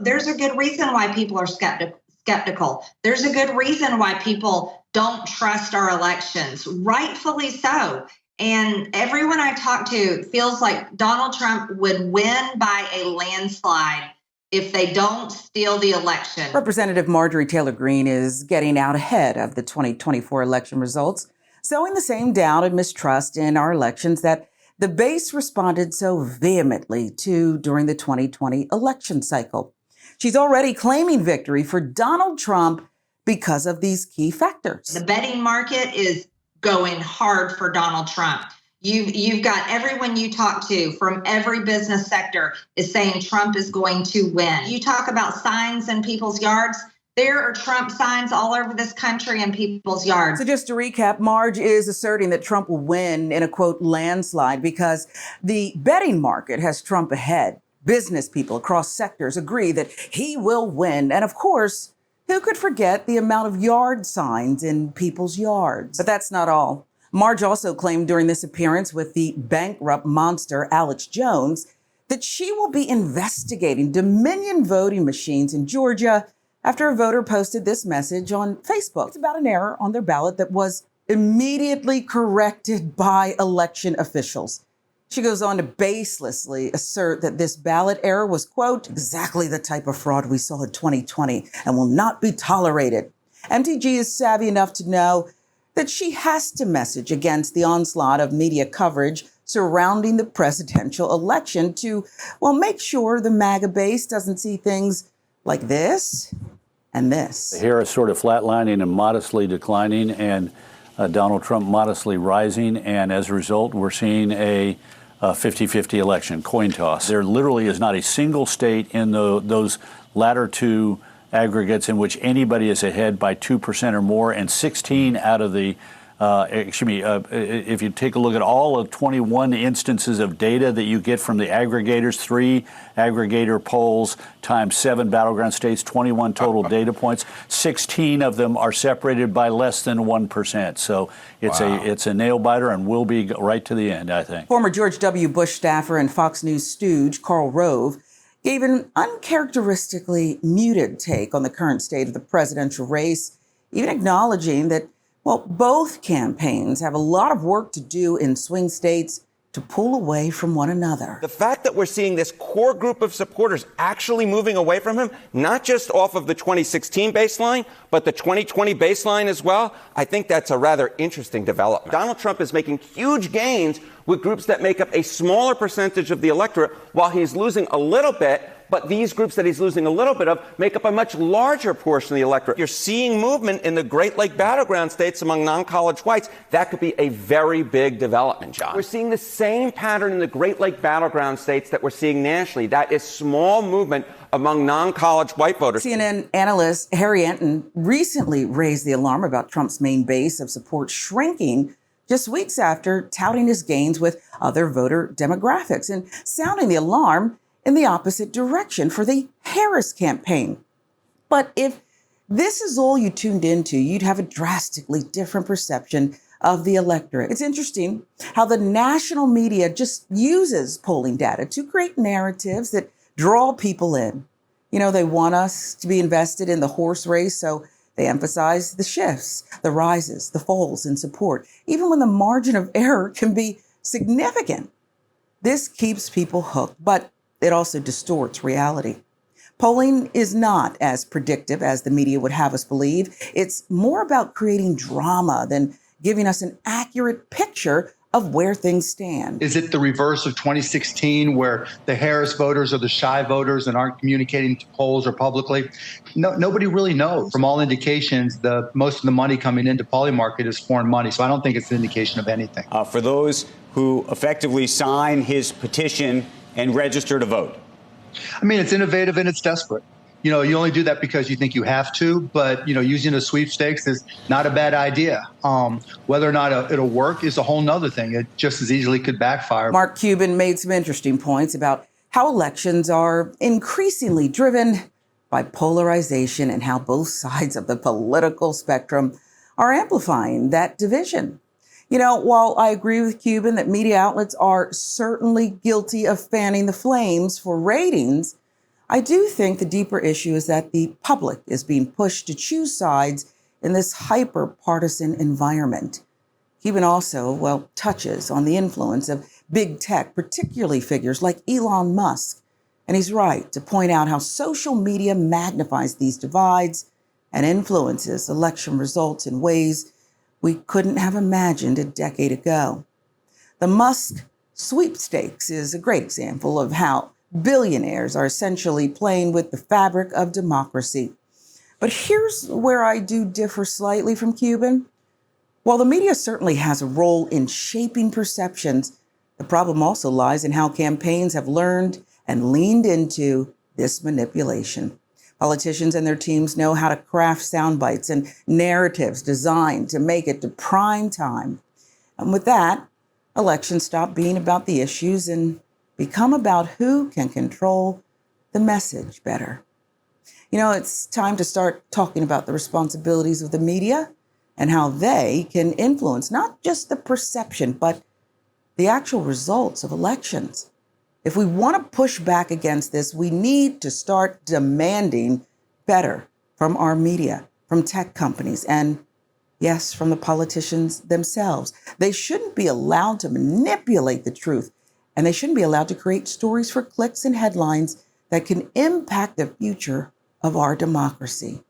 there's a good reason why people are skeptical. There's a good reason why people don't trust our elections, rightfully so. And everyone I talk to feels like Donald Trump would win by a landslide if they don't steal the election. Representative Marjorie Taylor Greene is getting out ahead of the 2024 election results, sowing the same doubt and mistrust in our elections that the base responded so vehemently to during the 2020 election cycle. She's already claiming victory for Donald Trump because of these key factors. The betting market is going hard for Donald Trump. You've got everyone you talk to from every business sector is saying Trump is going to win. You talk about signs in people's yards. There are Trump signs all over this country in people's yards. So just to recap, Marge is asserting that Trump will win in a, quote, landslide because the betting market has Trump ahead. Business people across sectors agree that he will win. And of course, who could forget the amount of yard signs in people's yards? But that's not all. Marge also claimed during this appearance with the bankrupt monster Alex Jones that she will be investigating Dominion voting machines in Georgia after a voter posted this message on Facebook. It's about an error on their ballot that was immediately corrected by election officials. She goes on to baselessly assert that this ballot error was, quote, exactly the type of fraud we saw in 2020 and will not be tolerated. MTG is savvy enough to know that she has to message against the onslaught of media coverage surrounding the presidential election to, well, make sure the MAGA base doesn't see things like this and this. Here is sort of flatlining and modestly declining, and Donald Trump modestly rising. And as a result, we're seeing a 50-50 election, coin toss. There literally is not a single state in those latter two aggregates in which anybody is ahead by 2% or more, and 16 out of the if you take a look at all of 21 instances of data that you get from the aggregators, 3 aggregator polls times 7 battleground states, 21 total data points, 16 of them are separated by less than 1%. So it's a nail biter and will be right to the end, I think. Former George W. Bush staffer and Fox News stooge Karl Rove gave an uncharacteristically muted take on the current state of the presidential race, even acknowledging that, well, both campaigns have a lot of work to do in swing states to pull away from one another. The fact that we're seeing this core group of supporters actually moving away from him, not just off of the 2016 baseline, but the 2020 baseline as well, I think that's a rather interesting development. Donald Trump is making huge gains with groups that make up a smaller percentage of the electorate while he's losing a little bit. But these groups that he's losing a little bit of make up a much larger portion of the electorate. You're seeing movement in the Great Lake battleground states among non-college whites. That could be a very big development, John. We're seeing the same pattern in the Great Lake battleground states that we're seeing nationally. That is small movement among non-college white voters. CNN analyst Harry Enton recently raised the alarm about Trump's main base of support shrinking just weeks after touting his gains with other voter demographics and sounding the alarm in the opposite direction for the Harris campaign. But if this is all you tuned into, you'd have a drastically different perception of the electorate. It's interesting how the national media just uses polling data to create narratives that draw people in. You know, they want us to be invested in the horse race, so they emphasize the shifts, the rises, the falls in support, even when the margin of error can be significant. This keeps people hooked, but it also distorts reality. Polling is not as predictive as the media would have us believe. It's more about creating drama than giving us an accurate picture of where things stand. Is it the reverse of 2016 where the Harris voters are the shy voters and aren't communicating to polls or publicly? No, nobody really knows. From all indications, most of the money coming into polling market is foreign money. So I don't think it's an indication of anything. For those who effectively sign his petition and register to vote? I mean, it's innovative and it's desperate. You know, you only do that because you think you have to, but, you know, using a sweepstakes is not a bad idea. Whether or not it'll work is a whole nother thing. It just as easily could backfire. Mark Cuban made some interesting points about how elections are increasingly driven by polarization and how both sides of the political spectrum are amplifying that division. You know, while I agree with Cuban that media outlets are certainly guilty of fanning the flames for ratings, I do think the deeper issue is that the public is being pushed to choose sides in this hyper-partisan environment. Cuban also, well, touches on the influence of big tech, particularly figures like Elon Musk. And he's right to point out how social media magnifies these divides and influences election results in ways we couldn't have imagined a decade ago. The Musk sweepstakes is a great example of how billionaires are essentially playing with the fabric of democracy. But here's where I do differ slightly from Cuban. While the media certainly has a role in shaping perceptions, the problem also lies in how campaigns have learned and leaned into this manipulation. Politicians and their teams know how to craft sound bites and narratives designed to make it to prime time. And with that, elections stop being about the issues and become about who can control the message better. You know, it's time to start talking about the responsibilities of the media and how they can influence not just the perception, but the actual results of elections. If we want to push back against this, we need to start demanding better from our media, from tech companies, and yes, from the politicians themselves. They shouldn't be allowed to manipulate the truth, and they shouldn't be allowed to create stories for clicks and headlines that can impact the future of our democracy.